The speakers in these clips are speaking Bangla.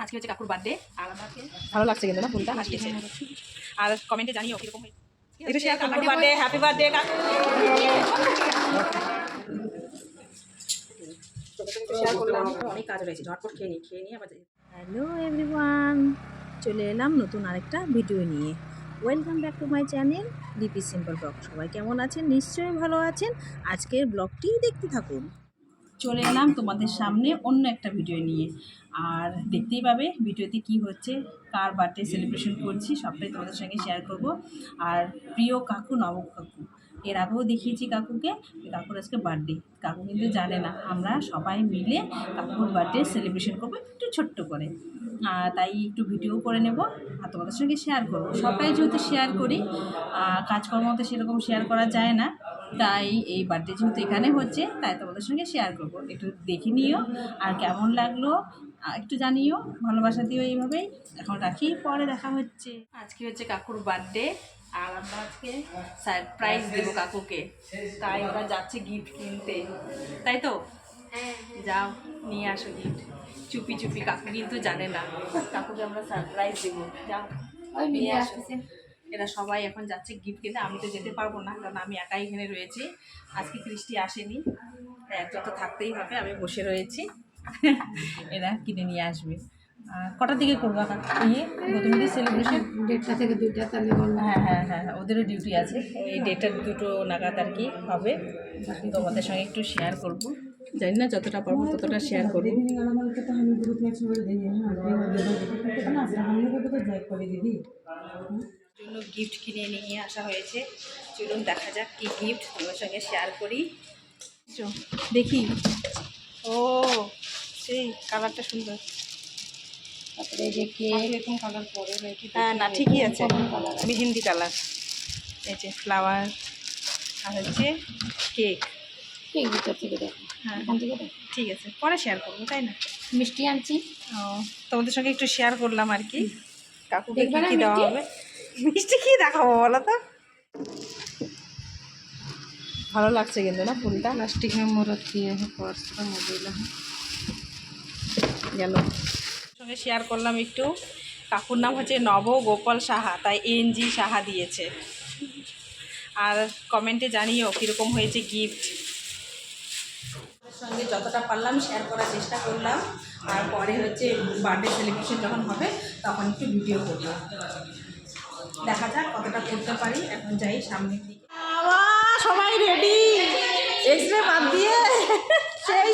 আজকে হচ্ছে কাকুর বার্থডে আর আমাকে ভালো লাগছে কিন্তু না ফুলটা হাসিয়েছে। আর কমেন্টে জানিও কিরকম হয়েছে। একটু শেয়ার কাকুর বার্থডে, হ্যাপি বার্থডে কাকু। শেয়ার করলাম, অনেক কাজ রয়েছে, ঝটপট খেয়ে নিয়ে আবার যাই। হ্যালো এভরিওয়ান, চলে এলাম নতুন আরেকটা ভিডিও নিয়ে। Welcome back to my channel DP simple blog. সবাই কেমন আছেন? নিশ্চয়ই ভালো আছেন। আজকের ব্লগটি দেখতে থাকুন। চলে এলাম তোমাদের সামনে অন্য একটা ভিডিও নিয়ে। আর দেখতেই পাবে ভিডিওতে কি হচ্ছে, কার বার্থডে সেলিব্রেশন করছি সবটাই তোমাদের সঙ্গে শেয়ার করব। আর প্রিয় কাকু নব কাকু, এর আগেও দেখিয়েছি কাকুকে, কাকুর আজকে বার্থডে। কাকু কিন্তু জানে না, আমরা সবাই মিলে কাকুর বার্থডে সেলিব্রেশন করবো একটু ছোট্ট করে। তাই একটু ভিডিও করে নেব আর তোমাদের সঙ্গে শেয়ার করবো। সবাই যেহেতু শেয়ার করি, কাজকর্মতে সেরকম শেয়ার করা যায় না, তাই এই বার্থডে যেহেতু এখানে হচ্ছে তাই তোমাদের সঙ্গে শেয়ার করবো। একটু দেখে নিও আর কেমন লাগলো একটু জানিও, ভালোবাসা দিও। এইভাবেই এখন রাখি, পরে দেখা হচ্ছে। আজকে হচ্ছে কাকুর বার্থডে আর আমরা আজকে সারপ্রাইজ দেবো কাকুকে, তাই ওরা যাচ্ছে গিফট কিনতে, তাই তো? যাও নিয়ে আসো গিফট, চুপি চুপি। কাকু কিন্তু জানে না, কাকুকে আমরা সারপ্রাইজ দেবো। যাও নিয়ে আসো। এরা সবাই এখন যাচ্ছে গিফট কিনতে, আমি তো যেতে পারবো না কারণ আমি একাই এখানে রয়েছি। আজকে কৃষ্টি আসেনি, তাই একজন তো থাকতেই হবে, আমি বসে রয়েছি। এরা কিনে নিয়ে আসবে। কটার দিকে করবো ইয়ে গৌতমীদের সেলিব্রেশন? 1:30 থেকে 2টা। তাহলে হ্যাঁ, ওদেরও ডিউটি আছে, ওই 1:30-2 নাগাদ আর কি হবে। তোমাদের সঙ্গে একটু শেয়ার করব, জানি না যতটা পারবো ততটা শেয়ার করবো। জন্য গিফট কিনে নিয়ে আসা হয়েছে, চলুন দেখা যাক কি গিফট, তোমাদের সঙ্গে শেয়ার করি। দেখি, ও সেই কালারটা সুন্দর। তারপরে এই যে এরকম কালার পরে, হ্যাঁ না ঠিকই আছে, মেহেন্দি কালার। এই যে ফ্লাওয়ার আর হচ্ছে কেক ভিতর থেকে দেখো। হ্যাঁ এখান থেকে দেখো, ঠিক আছে, পরে শেয়ার করবো, তাই না? মিষ্টি আনছি, ও তোমাদের সঙ্গে একটু শেয়ার করলাম আর কি। কাকুকে কি দেওয়া হবে, মিষ্টি কি দেখাবো বলো তো? ভালো লাগছে কিন্তু না ফুলটা। प्लास्टिक में मूर्त किए हैं, पर्स का मोबाइल है। গেল সঙ্গে শেয়ার করলাম একটু। কাকুর নাম হচ্ছে নব গোপাল সাহা, তাই NG সাহা দিয়েছে। আর কমেন্টে জানিও কীরকম হয়েছে গিফট। সঙ্গে যতটা পারলাম শেয়ার করার চেষ্টা করলাম। আর পরে হচ্ছে বার্থডে সেলিব্রেশন যখন হবে তখন একটু ভিডিও করবো, দেখা যাক কতটা করতে পারি। এখন যাই সামনের দিকে। সবাই রেডি, এক্সরে বাদ দিয়ে সেই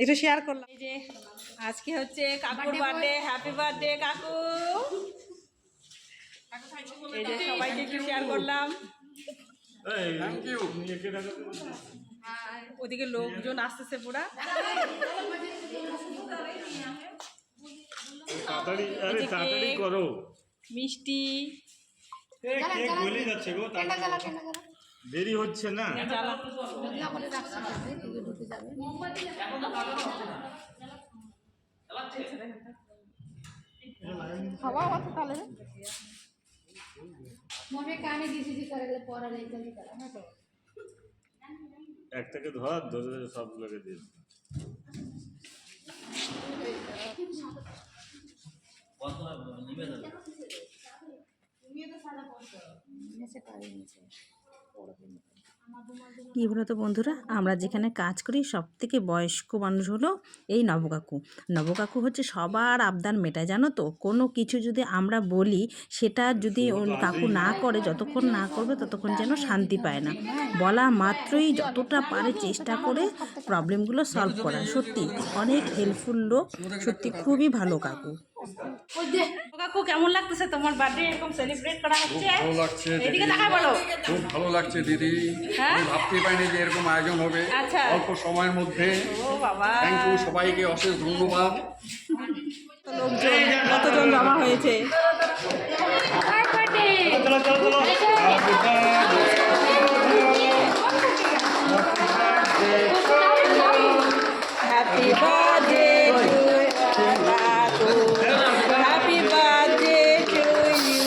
একটু শেয়ার করলাম। এই যে আজকে হচ্ছে কাকুর বার্থডে, হ্যাপি বার্থডে কাকু। এই যে সবাইকে একটু শেয়ার করলাম। ওদিকে লোকজন আসতেছে পুরা। মিষ্টি দেরি হচ্ছে না, খাওয়া আছে তাহলে। একটাকে ধরে সবগুলোকে দিয়ে কী বলো তো বন্ধুরা, আমরা যেখানে কাজ করি সব থেকে বয়স্ক মানুষ হলো এই নবকাকু। নবকাকু হচ্ছে সবার আবদার মেটায়, জানো তো। কোনো কিছু যদি আমরা বলি, সেটা যদি কাকু না করে, যতক্ষণ না করবে ততক্ষণ যেন শান্তি পায় না। বলা মাত্রই যতটা পারে চেষ্টা করে প্রবলেমগুলো সলভ করা। সত্যি অনেক হেল্পফুল লোক, সত্যি খুবই ভালো কাকু। কাকু কেমন লাগতেছে তোমার বার্থডে এরকম সেলিব্রেট করা হচ্ছে? ভালো লাগছে, এদিকে তাকাই বলো। খুব ভালো লাগছে দিদি। হ্যাঁ? আমি ভাবতেই পারিনি যে এরকম আয়োজন হবে আচ্ছা। অল্প সময়ের মধ্যে। ও বাবা, থ্যাংক ইউ, সবাইকে অশেষ ধন্যবাদ। লোকজন কতজন জমা হয়েছে। Happy birthday happy birthday to you.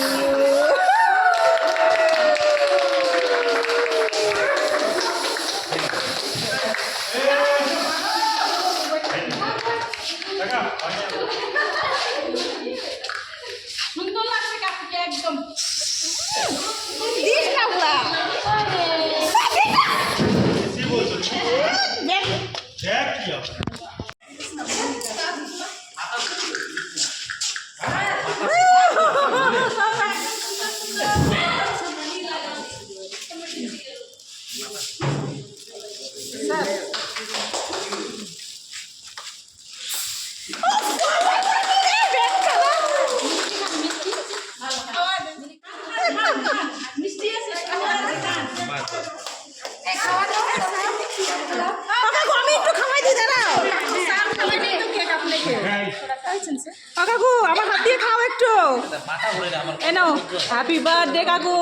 এ নাও হ্যাপি বার্থডে কাকু।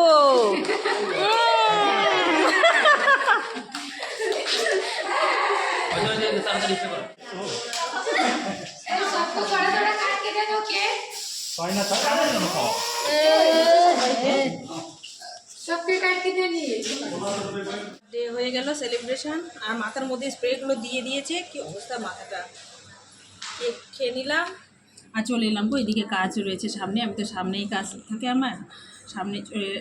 सबके काट के दे दिए ডে হয়ে গেল সেলিব্রেশন, আর মাথার মধ্যে স্প্রেগুলো দিয়ে দিয়েছে। কি অবস্থা মাথাটা। কেক খেয়ে নিলাম আর চলে এলাম। গো এদিকে কাজ রয়েছে সামনে, আমি তো সামনেই কাজ থাকে আমার, সামনে চলে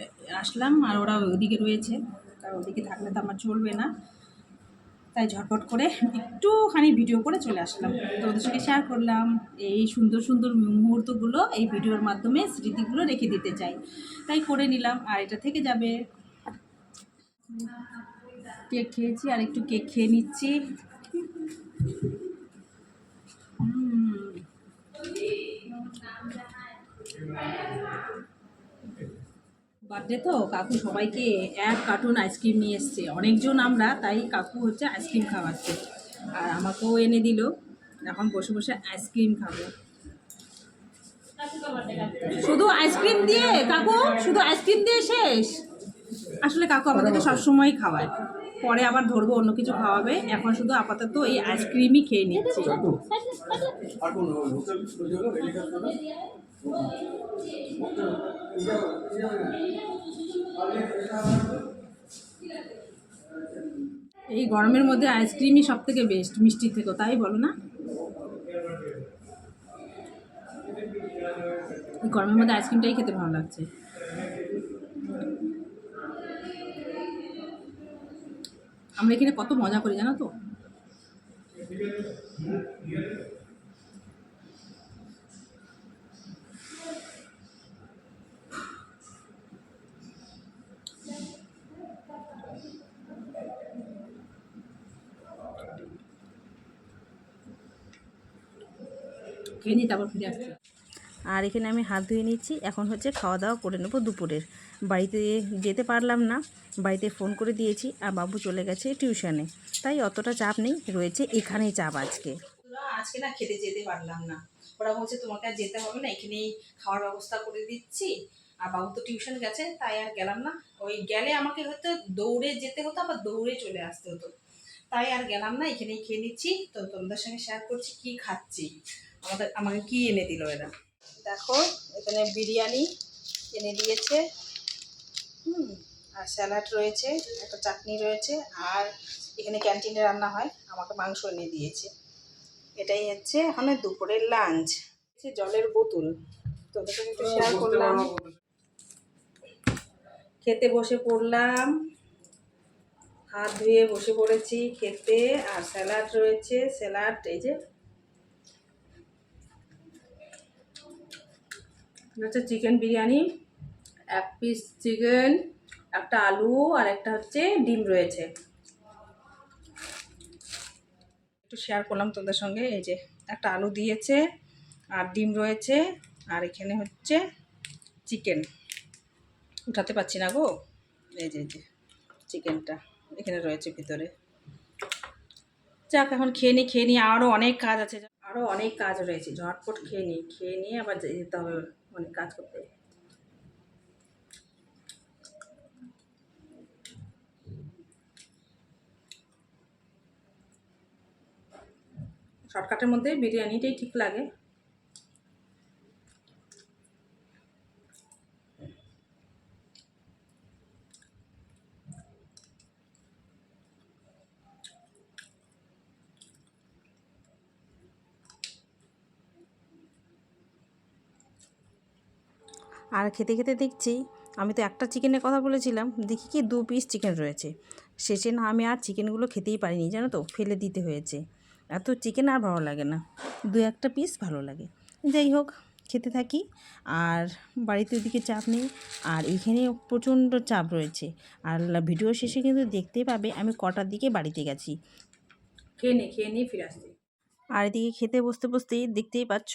আসলাম। আর ওরা ওইদিকে রয়েছে, কারণ ওদিকে থাকলে তো আমার চলবে না, তাই ঝটপট করে একটুখানি ভিডিও করে চলে আসলাম, তো ওদের সঙ্গে শেয়ার করলাম। এই সুন্দর সুন্দর মুহূর্তগুলো এই ভিডিওর মাধ্যমে স্মৃতিগুলো রেখে দিতে চাই, তাই করে নিলাম। আর এটা থেকে যাবে। কেক খেয়েছি আর একটু কেক খেয়ে নিচ্ছি। বার্থডে তো কাকু সবাইকে এক কার্টুন আইসক্রিম নিয়ে এসছে, অনেকজন আমরা, তাই কাকু হচ্ছে আইসক্রিম খাওয়াচ্ছে আর আমাকেও এনে দিল। এখন বসে বসে আইসক্রিম খাবো। শুধু আইসক্রিম দিয়ে কাকু, শুধু আইসক্রিম দিয়ে শেষ। আসলে কাকু আমাদেরকে সবসময় খাওয়ায়, পরে আবার ধরবো অন্য কিছু খাওয়াবে, এখন শুধু আপাতত এই আইসক্রিমই খেয়ে নিচ্ছি। এই গরমের মধ্যে আইসক্রিমই সব থেকে বেস্ট, মিষ্টির থেকেও, তাই বলো না? এই গরমের মধ্যে আইসক্রিমটাই খেতে ভালো লাগছে। আমরা এখানে কত মজা করি জানো তো। খেয়ে নিই, তারপর ফিরে আসছি। আর এখানে আমি হাত ধুয়ে নিচ্ছি। এখন হচ্ছে খাওয়া দাওয়া করে নেবো দুপুরের। বাড়িতে যেতে পারলাম না, বাড়িতে ফোন করে দিয়েছি আর বাবু চলে গেছে টিউশনে, তাই অতটা চাপ নেই, রয়েছে এখানেই চাপ আজকে। আজকে না খেতে যেতে পারলাম না, ওরা বলছে তোমাকে আর যেতে হবে না, এখানেই খাওয়ার ব্যবস্থা করে দিচ্ছি। আর বাবু তো টিউশন গেছে, তাই আর গেলাম না। ওই গেলে আমাকে হয়তো দৌড়ে যেতে হতো, আবার দৌড়ে চলে আসতে হতো, তাই আর গেলাম না, এখানেই খেয়ে নিচ্ছি। তো তোমাদের সঙ্গে শেয়ার করছি কি খাচ্ছি। আমাকে কি এনে দিল এরা, দেখো এখানে বিরিয়ানি এনে দিয়েছে, আর স্যালাড রয়েছে, একটা চাটনি রয়েছে, আর এখানে ক্যান্টিনে রান্না হয়, আমাকে মাংস এনে দিয়েছে। এটাই হচ্ছে এখন দুপুরের লাঞ্চ। জলের বোতল তোদের সঙ্গে একটু শেয়ার করলাম। খেতে বসে পড়লাম, হাত ধুয়ে বসে পড়েছি খেতে। আর স্যালাড রয়েছে, স্যালাড এই যে হচ্ছে চিকেন বিরিয়ানি, এক পিস চিকেন, একটা আলু আর একটা হচ্ছে ডিম রয়েছে। একটু শেয়ার করলাম তোদের সঙ্গে। এই যে একটা আলু দিয়েছে আর ডিম রয়েছে, আর এখানে হচ্ছে চিকেন, উঠাতে পারছি না গো। এই যে চিকেনটা এখানে রয়েছে ভিতরে। যাক এখন খেয়ে নিই, আরও অনেক কাজ আছে, আরও অনেক কাজ রয়েছে, ঝটপট খেয়ে নিয়ে আবার যেতে হবে অনেক কাজ করতে। শর্টকাটের মধ্যে বিরিয়ানিটাই ঠিক লাগে। আর খেতে খেতে দেখছি, আমি তো একটা চিকেনের কথা বলেছিলাম, দেখি কি 2 পিস চিকেন রয়েছে। শেষে না আমি আর চিকেনগুলো খেতেই পারিনি জানো তো, ফেলে দিতে হয়েছে। এত চিকেন আর ভালো লাগে না, 2-1টা পিস ভালো লাগে। যাই হোক, খেতে থাকি। আর বাড়িতে ওদিকে চাপ নেই, আর এইখানে প্রচণ্ড চাপ রয়েছে। আর ভিডিও শেষে কিন্তু দেখতেই পাবে আমি কটার দিকে বাড়িতে গেছি। খেয়ে নিয়ে ফিরে আসছি। আর এদিকে খেতে বসতেই দেখতেই পাচ্ছ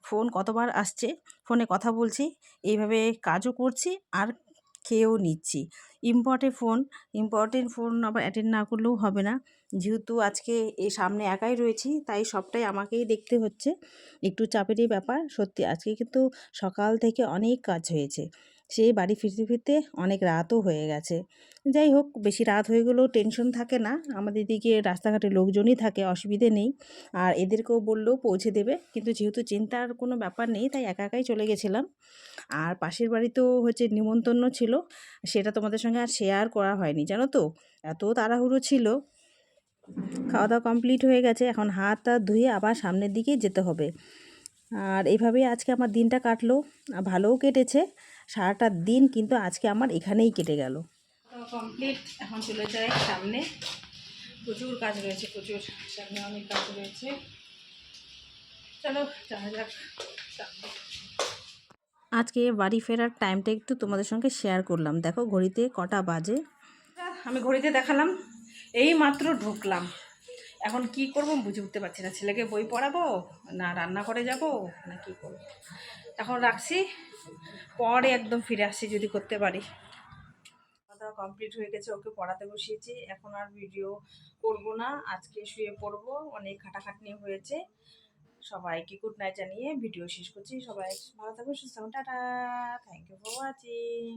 ফোন কতবার আসছে, ফোনে কথা বলছি, এইভাবে কাজও করছি আর খেয়েও নিচ্ছি। ইম্পর্টেন্ট ফোন আবার অ্যাটেন্ড না করলেও হবে না। যেহেতু আজকে এই সামনে একাই রয়েছি, তাই সবটাই আমাকেই দেখতে হচ্ছে। একটু চাপেরই ব্যাপার। সত্যি আজকে কিন্তু সকাল থেকে অনেক কাজ হয়েছে। সেই বাড়ি ফিরতে ফিরতে অনেক রাতও হয়ে গেছে। যাই হোক, বেশি রাত হয়ে গেলেও টেনশন থাকে না। আমাদের এদিকে রাস্তাঘাটে লোকজনই থাকে, অসুবিধে নেই। আর এদেরকেও বললেও পৌঁছে দেবে। কিন্তু যেহেতু চিন্তার কোনো ব্যাপার নেই, তাই একা একাই চলে গেছিলাম। আর পাশের বাড়িতেও হচ্ছে নিমন্ত্রণ ছিল, সেটা তোমাদের সঙ্গে আর শেয়ার করা হয়নি, জানো তো। এত তাড়াহুড়ো ছিল। খাওয়া দাওয়া কমপ্লিট হয়ে গেছে, এখন হাত টাত ধুয়ে আবার সামনের দিকেই যেতে হবে। আর এইভাবেই আজকে আমার দিনটা কাটলো। আর ভালোও কেটেছে। সারাটা দিন কিন্তু আজকে আমার এখানেই কেটে গেল। কমপ্লিট, এখন চলে যায় সামনে। প্রচুর কাজ রয়েছে, প্রচুর সামনে অনেক কাজ রয়েছে। চলো যাওয়া যাক সামনে। আজকে বাড়ি ফেরার টাইমটা একটু তোমাদের সঙ্গে শেয়ার করলাম। দেখো ঘড়িতে কটা বাজে। আমি ঘড়িতে দেখালাম, এই মাত্র ঢুকলাম। এখন কি করব বুঝে উঠতে পারছি না। ছেলেকে বই পড়াবো, না রান্না করে যাব, না কি করব। এখন রাখছি, পরে একদম ফিরে আসছি যদি করতে পারি। খাওয়া দাওয়া কমপ্লিট হয়ে গেছে, ওকে পড়াতে বসিয়েছি। এখন আর ভিডিও করব না, আজকে শুয়ে পড়বো। অনেক খাটাখাটনি হয়েছে। সবাইকে গুড নাইট জানিয়ে ভিডিও শেষ করছি। সবাই ভালো থাকবেন, সুস্থ থাকবেন। Tata, thank you for watching.